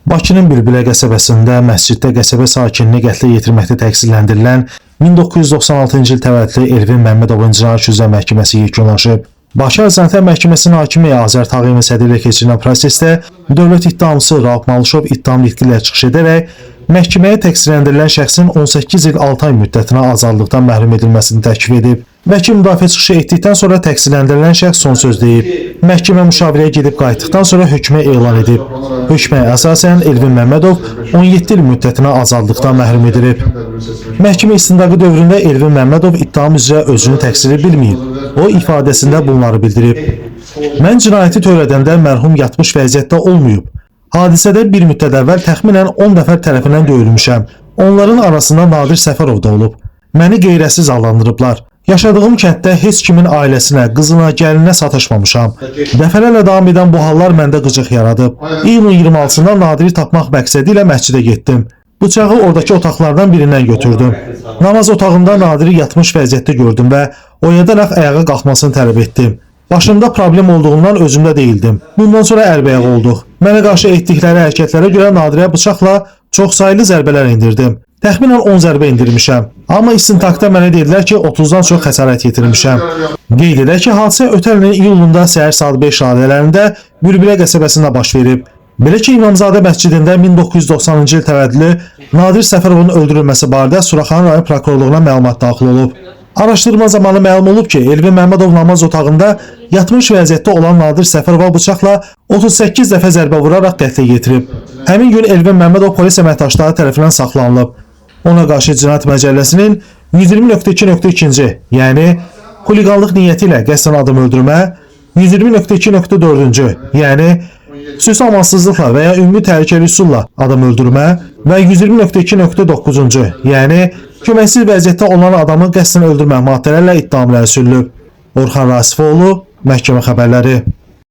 Bakının Bülbülə qəsəbəsində məsciddə qəsəbə sakinini qətlə yetirməkdə təqsirləndirilən 1996-cı il təvəllüdlü Elvin Məmmədovun cinayət üzrə məhkəməsi yekunlaşıb. Bakı Əzəntər Məhkəməsinin hakimi Azər Tağıyevin sədrliyi ilə keçirilən prosesdə dövlət ittihamçısı Rauf Malışov ittiham nitqi ilə çıxış edərək məhkəməyə təqsirləndirilən şəxsin 18 il 6 ay müddətinə azadlıqdan məhrum edilməsini təklif edib. Vəkil müdafiə çıxışı etdikdən sonra təqsirləndirilən şəxs son söz deyib. Məhkəmə müşavirəyə gedib qayıtdıqdan sonra hökmə elan edib. Hökmə əsasən Elvin Məmmədov 17 il müddətinə azadlıqdan məhrum edilib. Məhkəmə istintaqı dövründə Elvin Məmmədov ittiham üzrə özünü təqsiri bilməyib. O ifadəsində bunları bildirib. Mən cinayəti törədəndə mərhum yatmış vəziyyətdə olmayıb. Hadisədə bir müddət əvvəl təxminən 10 nəfər tərəfindən döyülmüşəm. Onların arasında Nadir Səfərov da olub. Məni qeyrəsiz adlandırıblar. Yaşadığım kənddə heç kimin ailəsinə, qızına, gəlinə sataşmamışam. Dəfələrlə davam edən bu hallar məndə qıcıq yaradıb. İyunun 26-sında Nadiri tapmaq məqsədi ilə məscidə getdim. Bıçağı oradakı otaqlardan birindən götürdüm. Namaz otağında Nadiri yatmış vəziyyətdə gördüm və oyadaraq ayağa qalxmasını tələb etdim. Başımda problem olduğundan özümdə değildim. Bundan sonra əlbəyağı olduq. Mənə qarşı etdikləri hərəkətlərə görə Nadiriyə bıçaqla çox sayılı zərbələr indirdim. Təxminən 10 zərbə indirmişəm. Amma istintaqda mənə dedilər ki, 30-dan çox xəsarət yetirmişəm. Qeyd edək ki, hadisə ötən ilin iyulunda səhər saat 5 radələrində Bülbülə qəsəbəsində baş verib. Belə ki, İmamzadə məscidində 1990-cı il təvəllüdlü Nadir Səfərovun öldürülməsi barədə Suraxanı rayon prokurorluğuna məlumat daxil olub. Araşdırma zamanı məlum olub ki, Elvin Məmmədov namaz otağında yatmış vəziyyətdə olan Nadir Səfərova bıçaqla 38 dəfə zərbə vuraraq qətlə yetirib. Həmin gün Elvin Məmmədov polis əməkdaşları tərəfindən saxlanılıb. Ona qarşı Cinayət Məcəlləsinin 120.2.2, yəni xuliqanlıq niyyəti ilə qəsdən adam öldürmə, 120.2.4, yəni xüsusi amansızlıqla və ya ümumi təhlükəli üsulla adam öldürmə və 120.2.9, yəni köməksiz vəziyyətdə olan adamı qəsdən öldürmə maddələrlə ittihamlara sürülüb. Orxan Rasifoğlu, Məhkəmə Xəbərləri.